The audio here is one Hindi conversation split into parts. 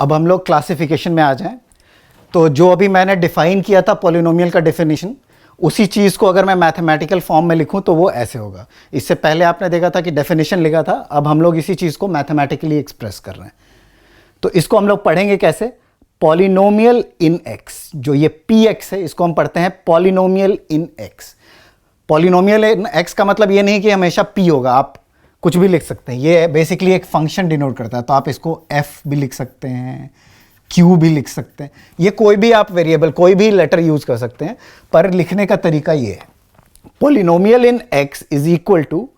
अब हम लोग क्लासिफिकेशन में आ जाएं। तो जो अभी मैंने डिफाइन किया था पॉलिनोमियल का डेफिनेशन, उसी चीज़ को अगर मैं मैथमेटिकल फॉर्म में लिखूं तो वो ऐसे होगा। इससे पहले आपने देखा था कि डेफिनेशन लिखा था, अब हम लोग इसी चीज़ को मैथमेटिकली एक्सप्रेस कर रहे हैं। तो इसको हम लोग पढ़ेंगे कैसे? पॉलिनोमियल इन एक्स, जो ये पी एक्स है, इसको हम पढ़ते हैं polynomial in x. Polynomial in x का मतलब ये नहीं कि हमेशा पी होगा, आप कुछ भी लिख सकते हैं। ये बेसिकली एक फंक्शन डिनोट करता है, तो आप इसको एफ भी लिख सकते हैं, क्यू भी लिख सकते हैं, ये कोई भी आप वेरिएबल, कोई भी लेटर यूज कर सकते हैं, पर लिखने का तरीका ये है। Polynomial in x is equal to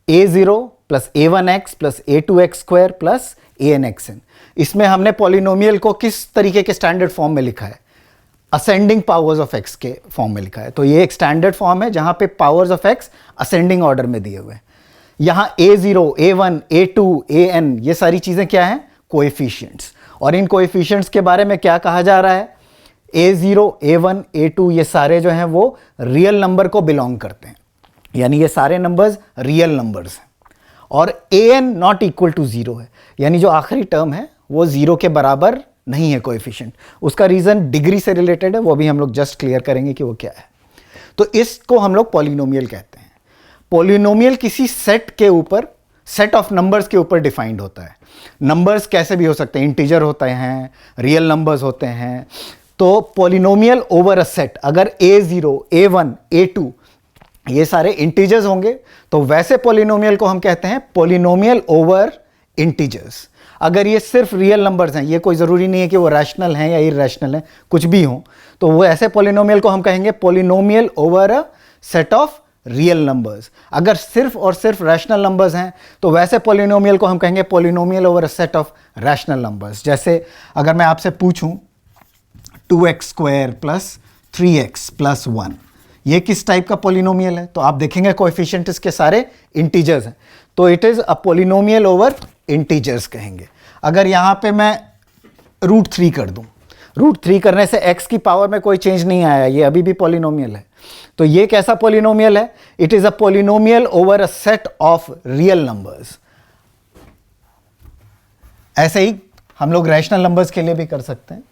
a0 plus a1x plus a2x square plus anxn। इसमें हमने पॉलिनोमियल को किस तरीके के स्टैंडर्ड फॉर्म में लिखा है? असेंडिंग पावर्स ऑफ एक्स के फॉर्म में लिखा है। तो ये एक स्टैंडर्ड फॉर्म है जहां पे powers of x ascending order में दिए हुए हैं। यहां a0, a1, a2, an ये सारी चीजें क्या हैं? कोएफिशिएंट्स। और इन कोएफिशिएंट्स के बारे में क्या कहा जा रहा है? a0, a1, a2 ये सारे जो हैं वो रियल नंबर को बिलोंग करते हैं, यानी ये सारे नंबर्स रियल नंबर्स हैं। और an नॉट इक्वल टू 0 है, यानी जो आखिरी टर्म है वो 0 के बराबर नहीं है कोएफिशिएंट। उसका रीजन डिग्री से रिलेटेड है, वो भी हम लोग जस्ट क्लियर करेंगे कि वो क्या है। तो इसको हम लोग पॉलिनोमियल कहते हैं। पॉलिनोमियल किसी सेट के ऊपर, सेट ऑफ नंबर्स के ऊपर डिफाइंड होता है। नंबर्स कैसे भी हो सकते हैं, इंटीजर होते हैं, रियल नंबर्स होते हैं। तो पॉलिनोमियल ओवर अ सेट, अगर a0, a1, a2 ये सारे इंटीजर्स होंगे तो वैसे पॉलिनोमियल को हम कहते हैं पॉलिनोमियल ओवर इंटीजर्स। अगर ये सिर्फ रियल नंबर्स हैं, ये कोई ज़रूरी नहीं है कि वो रैशनल हैं या इरैशनल हैं, कुछ भी हों, तो वो ऐसे पॉलिनोमियल को हम कहेंगे polynomial over a set of real numbers. अगर सिर्फ और सिर्फ रैशनल नंबर्स हैं तो वैसे पॉलिनोमियल को हम कहेंगे polynomial over a set of rational numbers. जैसे अगर मैं आपसे पूछूं 2x square plus 3x plus 1, ये किस टाइप का पॉलिनोमियल है? तो आप देखेंगे कोएफिशिएंट इसके सारे इंटीजर्स हैं, तो it is a polynomial over integers कहेंगे। अगर यहाँ पे मैं √3 कर दूँ, √3 करने से x की पावर में कोई चेंज नहीं आया, ये अभी भी पॉलिनोमियल है। तो ये कैसा पॉलिनोमियल है? It is a polynomial over a set of real numbers. ऐसे ही हम लोग रैशनल नंबर्स के लिए भी कर सकते हैं।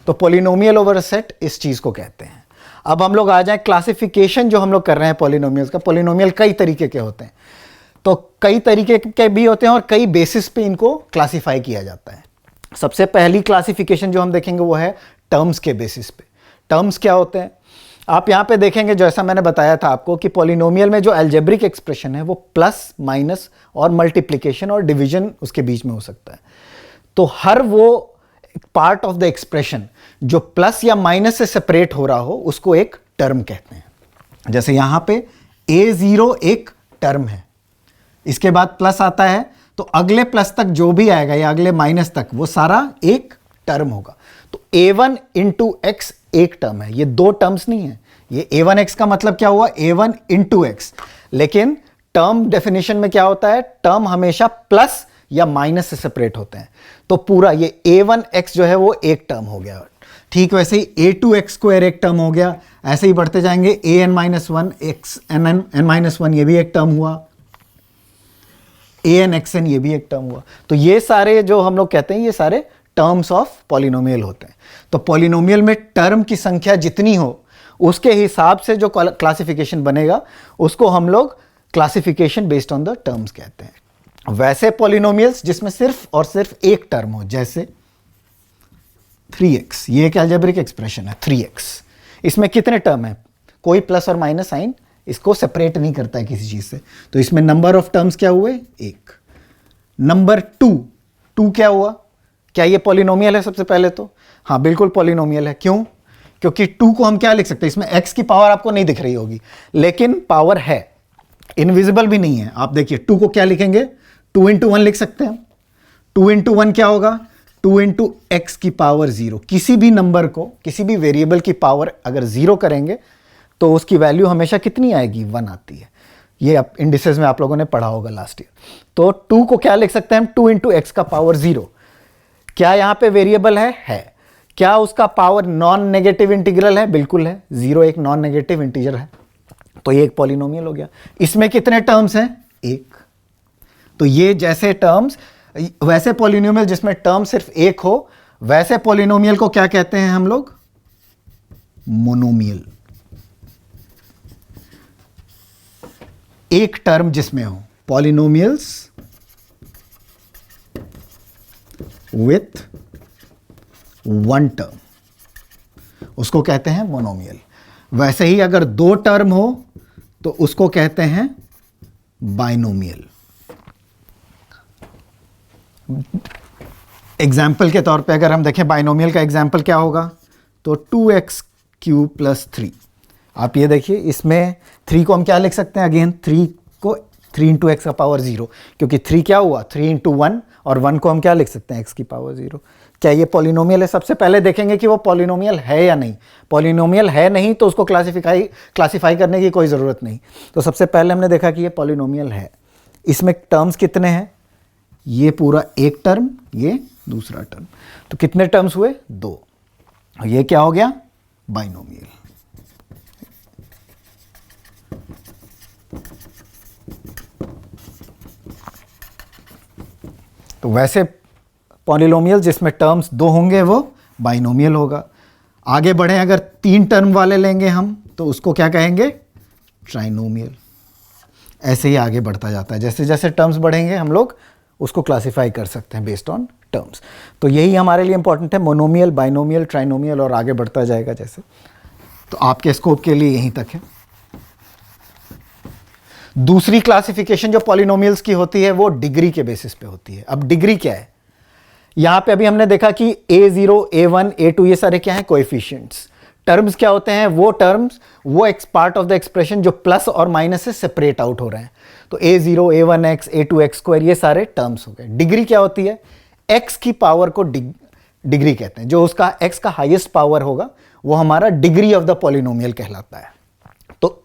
तो पॉलिनोमियल ओवर अ सेट इस चीज को कहते हैं। अब हम लोग आ जाए क्लासिफिकेशन जो हम लोग कर रहे हैं पॉलिनोमियल्स का। पॉलिनोमियल कई तरीके के होते हैं, तो कई तरीके के भी होते हैं और कई बेसिस पे इनको क्लासिफाई किया जाता है। सबसे पहली क्लासिफिकेशन जो हम देखेंगे वो है टर्म्स के बेसिस पे। टर्म्स क्या होते हैं? आप यहाँ पे देखेंगे, जैसा मैंने बताया था आपको कि पॉलिनोमियल में जो अलजेब्रिक एक्सप्रेशन है वो प्लस, माइनस और मल्टीप्लिकेशन और डिवीजन उसके बीच में हो सकता है। तो हर वो पार्ट ऑफ द एक्सप्रेशन जो प्लस या माइनस से सेपरेट हो रहा हो उसको एक टर्म कहते हैं। जैसे यहाँ पे a0 एक टर्म है, इसके बाद प्लस आता है, तो अगले प्लस तक जो भी आएगा या अगले माइनस तक वो सारा एक टर्म होगा। तो a1 इंटू एक्स एक टर्म है, ये दो टर्म्स नहीं है। ये a1x का मतलब क्या हुआ? a1 into x. लेकिन टर्म डेफिनेशन में क्या होता है? टर्म हमेशा प्लस या माइनस से सेपरेट होते हैं। तो पूरा ये a1x जो है वो एक टर्म हो गया। ठीक वैसे ही a2x स्क्वायर एक टर्म हो गया। ऐसे ही बढ़ते जाएंगे an-1 x n-1 ये भी एक टर्म हुआ, anxn ये भी एक टर्म हुआ। तो ये सारे जो हम लोग कहते हैं ये सारे टर्म्स ऑफ पॉलिनोमियल होते हैं। तो पॉलिनोमियल में टर्म की संख्या जितनी हो उसके हिसाब से जो क्लासिफिकेशन बनेगा उसको हम लोग classification based on the terms कहते हैं। वैसे पॉलिनोमियल्स जिसमें सिर्फ और सिर्फ एक टर्म हो, जैसे 3x, ये एक अलजेब्रिक एक्सप्रेशन है 3x। इसमें कितने टर्म है? कोई प्लस और माइनस साइन इसको सेपरेट नहीं करता है किसी चीज से। तो इसमें नंबर ऑफ टर्म्स क्या हुए? एक। नंबर 2 क्या हुआ? क्या ये पॉलिनोमियल है? सबसे पहले तो हाँ, बिल्कुल पॉलिनोमियल है। क्यों? क्योंकि 2 को हम क्या लिख सकते हैं? इसमें x की पावर आपको नहीं दिख रही होगी, लेकिन पावर है, इनविजिबल भी नहीं है। आप देखिए 2 को क्या लिखेंगे? 2 इंटू 1 लिख सकते हैं। 2 इंटू 1 क्या होगा? 2 इंटू एक्स की पावर 0। किसी भी नंबर को, किसी भी वेरिएबल की पावर अगर 0 करेंगे तो उसकी वैल्यू हमेशा कितनी आएगी? 1 आती है। ये इंडिसेस में आप लोगों ने पढ़ा होगा लास्ट ईयर। तो 2 को क्या लिख सकते हैं हम? 2 इंटू एक्स का पावर 0। क्या यहां पे वेरिएबल है? है। क्या उसका पावर नॉन नेगेटिव इंटीग्रल है? बिल्कुल है। 0 एक नॉन नेगेटिव इंटीजर है, तो ये एक पॉलिनोमियल हो गया। इसमें कितने टर्म्स हैं? एक। तो ये जैसे टर्म्स, वैसे पॉलिनोमियल जिसमें टर्म सिर्फ एक हो, वैसे पॉलिनोमियल को क्या कहते हैं हम लोग? मोनोमियल। एक टर्म जिसमें हो, पॉलिनोमियल्स विथ वन टर्म, उसको कहते हैं मोनोमियल। वैसे ही अगर दो टर्म हो तो उसको कहते हैं बाइनोमियल। एग्जाम्पल के तौर पे अगर हम देखें बाइनोमियल का एग्जाम्पल क्या होगा, तो 2x क्यूब प्लस 3। आप ये देखिए, इसमें 3 को हम क्या लिख सकते हैं? अगेन 3 को 3 इंटू एक्स का पावर 0, क्योंकि 3 क्या हुआ? 3 इंटू 1, और 1 को हम क्या लिख सकते हैं? x की पावर 0। क्या ये पॉलिनोमियल है? सबसे पहले देखेंगे कि वो पॉलिनोमियल है या नहीं। पॉलिनोमियल है नहीं तो उसको क्लासिफाई करने की कोई ज़रूरत नहीं। तो सबसे पहले हमने देखा कि ये पॉलिनोमियल है। इसमें टर्म्स कितने हैं? ये पूरा एक टर्म, ये दूसरा टर्म, तो कितने टर्म्स हुए? 2। ये क्या हो गया? बाइनोमियल। तो वैसे पॉलिनोमियल जिसमें टर्म्स 2 होंगे वो बाइनोमियल होगा। आगे बढ़े, अगर 3 टर्म वाले लेंगे हम तो उसको क्या कहेंगे? ट्राइनोमियल। ऐसे ही आगे बढ़ता जाता है, जैसे जैसे टर्म्स बढ़ेंगे हम लोग उसको क्लासिफाई कर सकते हैं बेस्ड ऑन टर्म्स। तो यही हमारे लिए इंपॉर्टेंट है, मोनोमियल, बाइनोमियल, ट्राइनोमियल, और आगे बढ़ता जाएगा जैसे। तो आपके स्कोप के लिए यहीं तक है। दूसरी क्लासिफिकेशन जो पॉलिनोमियल्स की होती है वो डिग्री के बेसिस पे होती है। अब डिग्री क्या है? यहां पे अभी हमने देखा कि a0, a1, a2 ये सारे क्या हैं? कोएफिशिएंट्स। टर्म्स क्या होते हैं? वो टर्म्स, वो पार्ट ऑफ द एक्सप्रेशन जो प्लस और माइनस से सेपरेट आउट हो रहे हैं। तो a0, a1x, a2 x square, ये सारे टर्म्स हो गए। डिग्री क्या होती है? x की पावर को डिग्री कहते हैं। जो उसका x का हाईएस्ट पावर होगा वो हमारा डिग्री ऑफ द पॉलिनोमियल कहलाता है। तो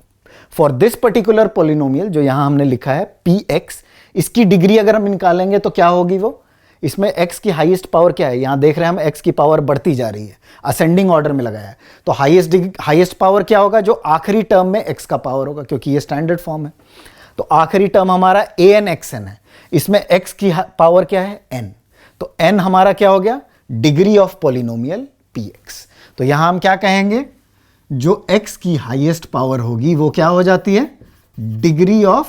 फॉर दिस पर्टिकुलर पॉलिनोमियल जो यहां हमने लिखा है px, इसकी डिग्री अगर हम निकालेंगे तो क्या होगी? वो इसमें x की हाईएस्ट पावर क्या है? यहां देख रहे हैं हम x की पावर बढ़ती जा रही है, असेंडिंग ऑर्डर में लगाया है। तो हाईएस्ट पावर क्या होगा? जो आखिरी टर्म में x का पावर होगा, क्योंकि ये स्टैंडर्ड फॉर्म है। तो आखिरी टर्म हमारा an(xn) है, इसमें x की पावर क्या है? n। तो n हमारा क्या हो गया? Degree of polynomial px। तो यहां हम क्या कहेंगे? जो x की हाईएस्ट पावर होगी वो क्या हो जाती है? Degree of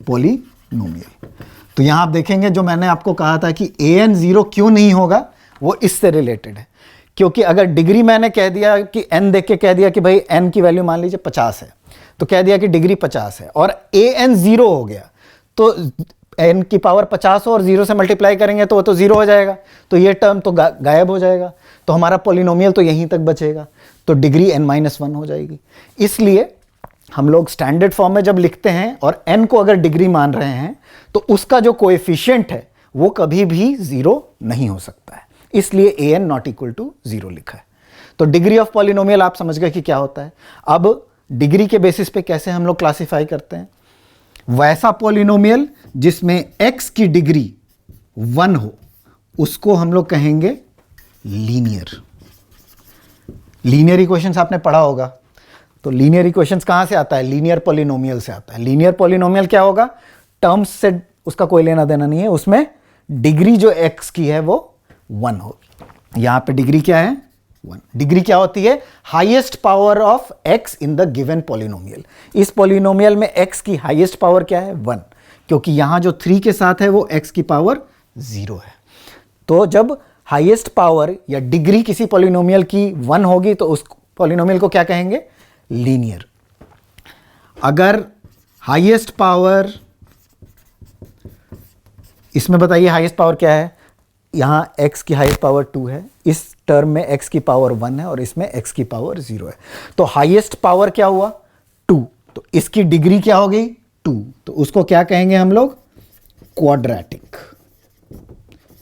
polynomial. तो यहां आप देखेंगे, जो मैंने आपको कहा था कि an 0 क्यों नहीं होगा, वो इससे रिलेटेड है। क्योंकि अगर डिग्री मैंने कह दिया कि n देख के कह दिया कि भाई n की वैल्यू मान लीजिए 50 है, तो कह दिया कि डिग्री 50 है, और an 0 हो गया, तो n की पावर 50 हो और 0 से मल्टीप्लाई करेंगे तो वो तो 0 हो जाएगा, तो ये टर्म तो गायब हो जाएगा। तो हमारा पॉलिनोमियल तो यहीं तक बचेगा, तो डिग्री n-1 हो जाएगी। इसलिए हम लोग स्टैंडर्ड फॉर्म में जब लिखते हैं और n को अगर डिग्री मान रहे हैं तो उसका जो कोएफिशिएंट है वो कभी भी 0 नहीं हो सकता है, इसलिए an नॉट इक्वल टू 0 लिखा है। तो डिग्री ऑफ पॉलिनोमियल आप समझ गए कि क्या होता है। अब डिग्री के बेसिस पे कैसे हम लोग क्लासिफाई करते हैं? वैसा पॉलिनोमियल जिसमें x की डिग्री 1 हो उसको हम लोग कहेंगे लीनियर। लीनियर इक्वेशंस आपने पढ़ा होगा, तो लीनियर इक्वेशंस कहां से आता है? लीनियर पॉलिनोमियल से आता है। लीनियर पॉलिनोमियल क्या होगा? टर्म्स से उसका कोई लेना देना नहीं है, उसमें डिग्री जो x की है वो 1 होगी। यहां पे डिग्री क्या है? 1। डिग्री क्या होती है? Highest power of x in the given polynomial. इस पॉलिनोमियल में x की हाईएस्ट पावर क्या है? 1, क्योंकि यहां जो 3 के साथ है वो x की पावर 0 है। तो जब हाईएस्ट पावर या डिग्री किसी पॉलिनोमियल की 1 होगी तो उस पॉलिनोमियल को क्या कहेंगे? लीनियर। अगर हाईएस्ट पावर, इसमें बताइए हाईएस्ट पावर क्या है? यहां x की हाईएस्ट पावर 2 है, इस टर्म में x की पावर 1 है और इसमें x की पावर 0 है। तो हाईएस्ट पावर क्या हुआ? 2। तो इसकी डिग्री क्या हो गई? 2। तो उसको क्या कहेंगे हम लोग? क्वाड्रेटिक।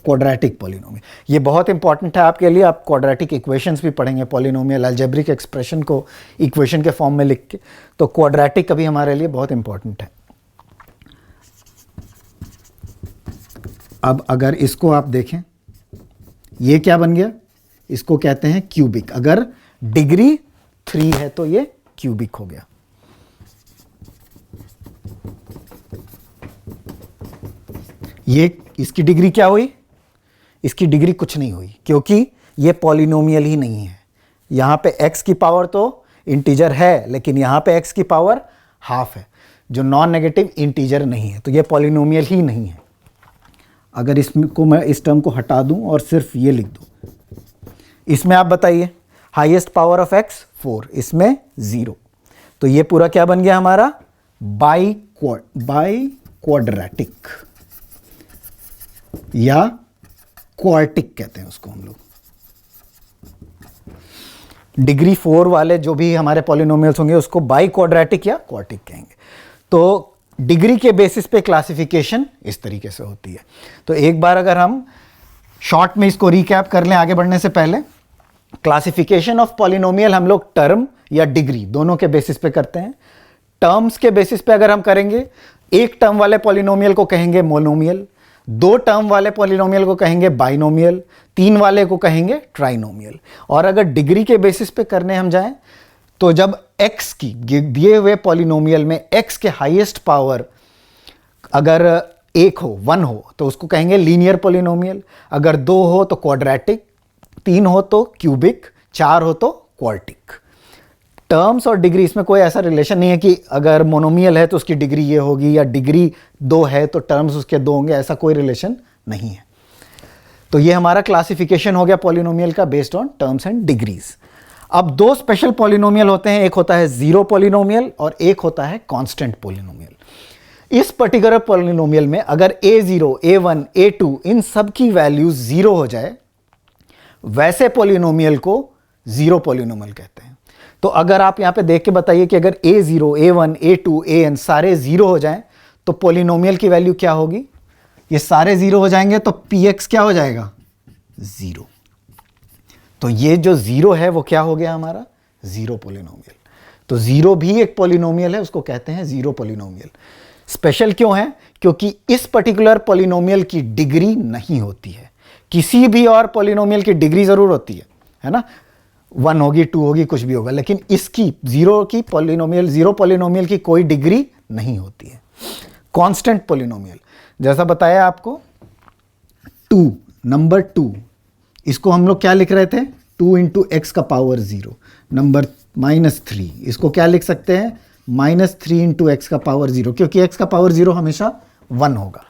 Quadratic polynomial. ये बहुत इंपॉर्टेंट है आपके लिए। आप क्वाड्रेटिक इक्वेशंस भी पढ़ेंगे, पॉलिनोमियल अलजेब्रिक एक्सप्रेशन को इक्वेशन के फॉर्म में लिख के। तो क्वाड्रेटिक कभी हमारे लिए बहुत इंपॉर्टेंट है। अब अगर इसको आप देखें, ये क्या बन गया? इसको कहते हैं क्यूबिक। अगर डिग्री 3 है तो ये क्यूबिक हो गया। ये इसकी डिग्री क्या हुई? इसकी डिग्री कुछ नहीं हुई क्योंकि ये पॉलिनोमियल ही नहीं है। यहाँ पे x की पावर तो इंटीजर है, लेकिन यहाँ पे x की पावर हाफ है जो नॉन नेगेटिव इंटीजर नहीं है, तो ये पॉलिनोमियल ही नहीं है। अगर इसको मैं इस टर्म को हटा दूं और सिर्फ ये लिख दूं, इसमें आप बताइए हाईएस्ट पावर ऑफ x 4, इसमें 0, तो ये पूरा क्या बन गया हमारा बाई क्वाड्रेटिक या क्वार्टिक कहते हैं उसको हम लोग। डिग्री 4 वाले जो भी हमारे पॉलिनोमियल्स होंगे उसको बाई क्वाड्रेटिक या क्वार्टिक कहेंगे। तो डिग्री के बेसिस पे क्लासिफिकेशन इस तरीके से होती है। तो एक बार अगर हम शॉर्ट में इसको रिकैप कर लें आगे बढ़ने से पहले, क्लासिफिकेशन ऑफ पॉलिनोमियल हम लोग टर्म या डिग्री दोनों के बेसिस पे करते हैं। टर्म्स के बेसिस पे अगर हम करेंगे, एक टर्म वाले पॉलिनोमियल को कहेंगे मोनोमियल, 2 टर्म वाले पॉलिनोमियल को कहेंगे बाइनोमियल, 3 वाले को कहेंगे ट्राइनोमियल। और अगर डिग्री के बेसिस पे करने हम जाएं तो जब x की दिए हुए पॉलिनोमियल में x के हाईएस्ट पावर अगर 1 हो तो उसको कहेंगे लीनियर पॉलिनोमियल, अगर 2 हो तो क्वाड्रेटिक, 3 हो तो क्यूबिक, 4 हो तो क्वार्टिक। टर्म्स और डिग्री इसमें कोई ऐसा रिलेशन नहीं है कि अगर मोनोमियल है तो उसकी डिग्री ये होगी या डिग्री 2 है तो टर्म्स उसके 2 होंगे, ऐसा कोई रिलेशन नहीं है। तो ये हमारा क्लासिफिकेशन हो गया पॉलिनोमियल का based on terms and degrees. अब 2 स्पेशल पॉलिनोमियल होते हैं, एक होता है जीरो पॉलिनोमियल और एक होता है कांस्टेंट पॉलिनोमियल। इस पर्टिकुलर पॉलिनोमियल में अगर a0, a1, a2 इन सब की वैल्यू 0 हो जाए, वैसे पॉलिनोमियल को जीरो पॉलिनोमियल कहते हैं। तो अगर आप यहां पे देख के बताइए कि अगर a0, a1, a2, an सारे 0 हो जाएं तो पॉलिनोमियल की वैल्यू क्या होगी? ये सारे 0 हो जाएंगे तो px क्या हो जाएगा? 0। तो ये जो 0 है वो क्या हो गया हमारा? Zero polynomial. तो 0 भी एक पॉलिनोमियल है, उसको कहते हैं जीरो पॉलिनोमियल। स्पेशल क्यों है? क्योंकि इस पर्टिकुलर पॉलिनोमियल की डिग्री नहीं होती है। किसी भी और पॉलिनोमियल की डिग्री जरूर होती है ना, 1 होगी, 2 होगी, कुछ भी होगा, लेकिन इसकी जीरो पॉलिनोमियल की कोई डिग्री नहीं होती है। कांस्टेंट पॉलिनोमियल जैसा बताया आपको, 2 नंबर 2, इसको हम लोग क्या लिख रहे थे? 2 इंटू एक्स का पावर 0। नंबर -3, इसको क्या लिख सकते हैं? -3 इंटू एक्स का पावर 0, क्योंकि एक्स का पावर 0 हमेशा 1 होगा।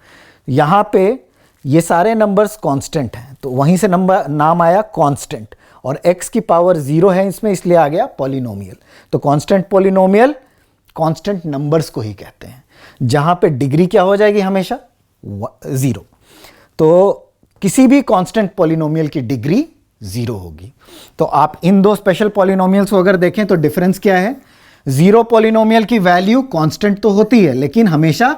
यहां पे ये सारे नंबर्स कांस्टेंट हैं, तो वहीं से नाम आया कांस्टेंट, और x की पावर 0 है इसमें, इसलिए आ गया पॉलिनोमियल। तो कांस्टेंट पॉलिनोमियल कांस्टेंट नंबर्स को ही कहते हैं, जहां पे डिग्री क्या हो जाएगी? हमेशा 0। तो किसी भी कांस्टेंट पॉलिनोमियल की डिग्री 0 होगी। तो आप इन 2 स्पेशल पॉलिनोमियल्स को अगर देखें तो डिफरेंस क्या है? जीरो पॉलिनोमियल की वैल्यू कांस्टेंट तो होती है लेकिन हमेशा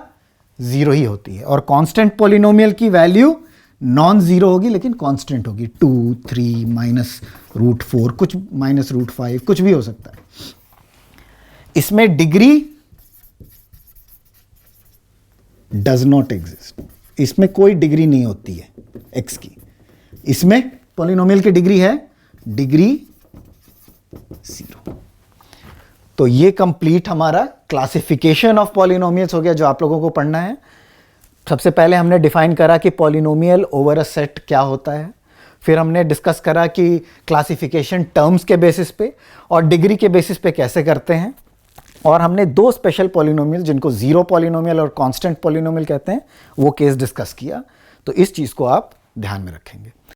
0 ही होती है, और कांस्टेंट पॉलिनोमियल की वैल्यू नॉन जीरो होगी लेकिन कांस्टेंट होगी, 2, 3, -√4, कुछ -√5, कुछ भी हो सकता है। इसमें डिग्री डज नॉट एग्जिस्ट, इसमें कोई डिग्री नहीं होती है x की। इसमें पॉलिनोमियल की डिग्री है, डिग्री 0। तो ये कंप्लीट हमारा क्लासिफिकेशन ऑफ पॉलिनोमियल्स हो गया जो आप लोगों को पढ़ना है। सबसे पहले हमने डिफाइन करा कि पॉलिनोमियल ओवर अ सेट क्या होता है, फिर हमने डिस्कस करा कि क्लासिफिकेशन टर्म्स के बेसिस पे और डिग्री के बेसिस पे कैसे करते हैं, और हमने 2 स्पेशल पॉलिनोमियल जिनको जीरो पॉलिनोमियल और कांस्टेंट पॉलिनोमियल कहते हैं वो केस डिस्कस किया। तो इस चीज़ को आप ध्यान में रखेंगे।